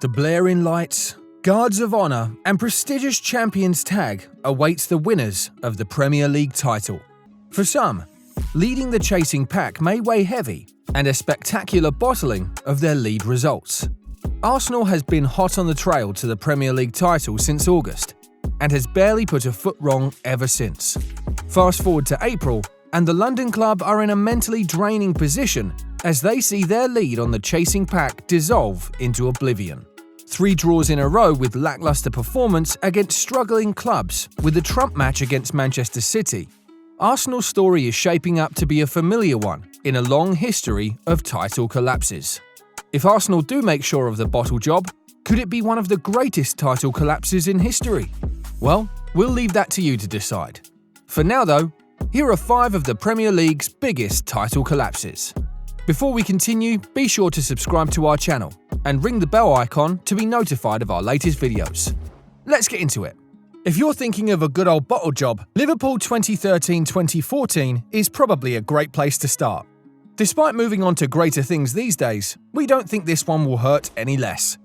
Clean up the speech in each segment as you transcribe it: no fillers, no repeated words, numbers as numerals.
The blaring lights, guards of honour and prestigious champions tag awaits the winners of the Premier League title. For some, leading the chasing pack may weigh heavy and a spectacular bottling of their lead results. Arsenal has been hot on the trail to the Premier League title since August and has barely put a foot wrong ever since. Fast forward to April, and the London club are in a mentally draining position as they see their lead on the chasing pack dissolve into oblivion. 3 draws in a row with lacklustre performance against struggling clubs, with the trump match against Manchester City. Arsenal's story is shaping up to be a familiar one in a long history of title collapses. If Arsenal do make sure of the bottle job, could it be one of the greatest title collapses in history? Well, we'll leave that to you to decide. For now though, here are 5 of the Premier League's biggest title collapses. Before we continue, be sure to subscribe to our channel and ring the bell icon to be notified of our latest videos. Let's get into it. If you're thinking of a good old bottle job, Liverpool 2013-2014 is probably a great place to start. Despite moving on to greater things these days, we don't think this one will hurt any less.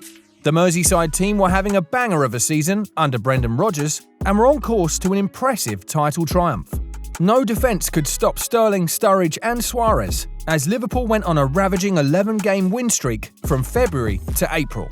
The Merseyside team were having a banger of a season under Brendan Rodgers and were on course to an impressive title triumph. No defence could stop Sterling, Sturridge and Suarez as Liverpool went on a ravaging 11-game win streak from February to April.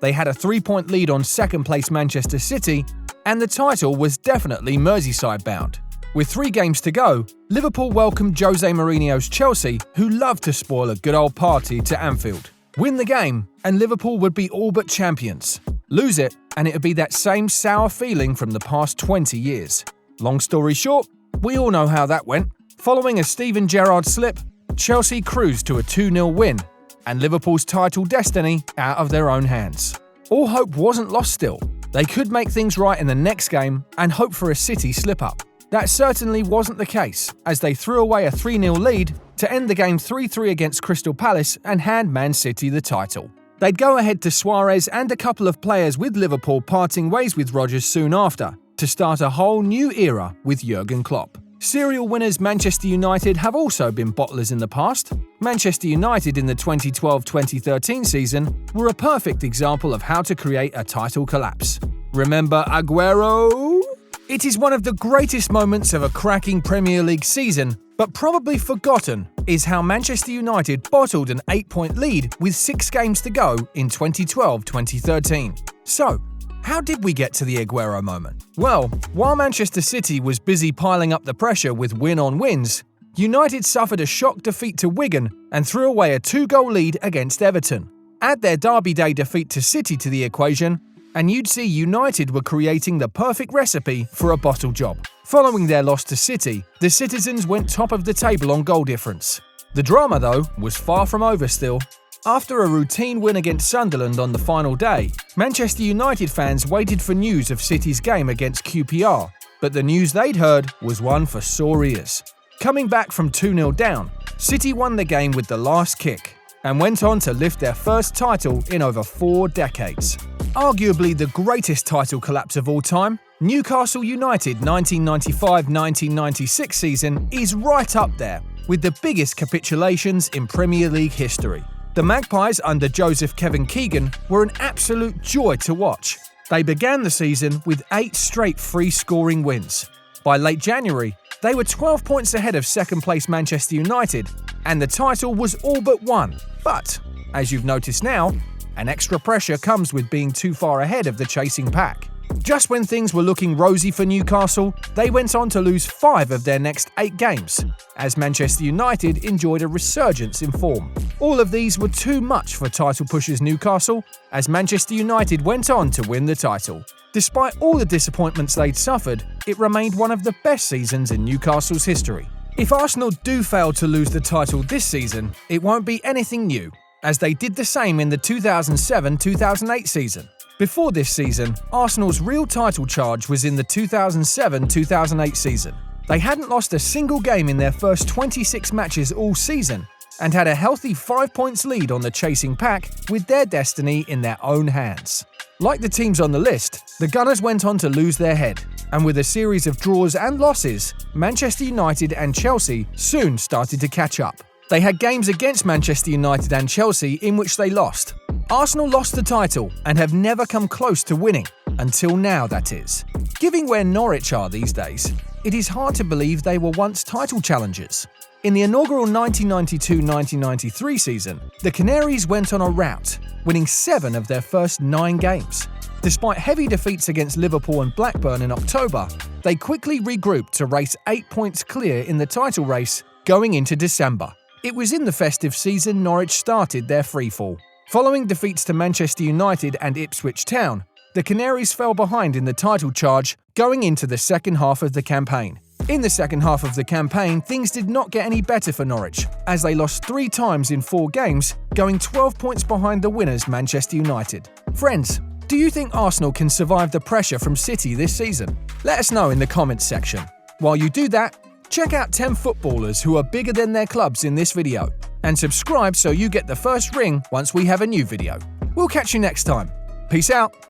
They had a 3-point lead on second-place Manchester City, and the title was definitely Merseyside-bound. With 3 games to go, Liverpool welcomed Jose Mourinho's Chelsea, who love to spoil a good old party, to Anfield. Win the game, and Liverpool would be all but champions. Lose it, and it would be that same sour feeling from the past 20 years. Long story short, we all know how that went. Following a Steven Gerrard slip, Chelsea cruised to a 2-0 win, and Liverpool's title destiny out of their own hands. All hope wasn't lost still. They could make things right in the next game and hope for a City slip-up. That certainly wasn't the case, as they threw away a 3-0 lead to end the game 3-3 against Crystal Palace and hand Man City the title. They'd go ahead to Suarez and a couple of players with Liverpool parting ways with Rodgers soon after, to start a whole new era with Jurgen Klopp. Serial winners Manchester United have also been bottlers in the past. Manchester United in the 2012-2013 season were a perfect example of how to create a title collapse. Remember Aguero? It is one of the greatest moments of a cracking Premier League season, but probably forgotten is how Manchester United bottled an 8-point lead with 6 games to go in 2012-2013. So, how did we get to the Aguero moment? Well, while Manchester City was busy piling up the pressure with win-on-wins, United suffered a shock defeat to Wigan and threw away a 2-goal lead against Everton. Add their Derby Day defeat to City to the equation, and you'd see United were creating the perfect recipe for a bottle job. Following their loss to City, the Citizens went top of the table on goal difference. The drama, though, was far from over still. After a routine win against Sunderland on the final day, Manchester United fans waited for news of City's game against QPR, but the news they'd heard was one for sore ears. Coming back from 2-0 down, City won the game with the last kick and went on to lift their first title in over 4 decades. Arguably the greatest title collapse of all time, Newcastle United 1995-1996 season is right up there with the biggest capitulations in Premier League history. The Magpies under Joseph Kevin Keegan were an absolute joy to watch. They began the season with 8 straight free-scoring wins. By late January, they were 12 points ahead of second-place Manchester United, and the title was all but won. But, as you've noticed now, an extra pressure comes with being too far ahead of the chasing pack. Just when things were looking rosy for Newcastle, they went on to lose 5 of their next 8 games, as Manchester United enjoyed a resurgence in form. All of these were too much for title pushers Newcastle, as Manchester United went on to win the title. Despite all the disappointments they'd suffered, it remained one of the best seasons in Newcastle's history. If Arsenal do fail to lose the title this season, it won't be anything new, as they did the same in the 2007-2008 season. Before this season, Arsenal's real title charge was in the 2007-2008 season. They hadn't lost a single game in their first 26 matches all season, and had a healthy 5 points lead on the chasing pack with their destiny in their own hands. Like the teams on the list, the Gunners went on to lose their head, and with a series of draws and losses, Manchester United and Chelsea soon started to catch up. They had games against Manchester United and Chelsea in which they lost, Arsenal lost the title and have never come close to winning, until now that is. Given where Norwich are these days, it is hard to believe they were once title challengers. In the inaugural 1992-1993 season, the Canaries went on a rout, winning 7 of their first 9 games. Despite heavy defeats against Liverpool and Blackburn in October, they quickly regrouped to race 8 points clear in the title race going into December. It was in the festive season Norwich started their freefall. Following defeats to Manchester United and Ipswich Town, the Canaries fell behind in the title charge going into the second half of the campaign. In the second half of the campaign, things did not get any better for Norwich, as they lost 3 times in 4 games, going 12 points behind the winners Manchester United. Friends, do you think Arsenal can survive the pressure from City this season? Let us know in the comments section. While you do that, check out 10 footballers who are bigger than their clubs in this video, and subscribe so you get the first ring once we have a new video. We'll catch you next time. Peace out.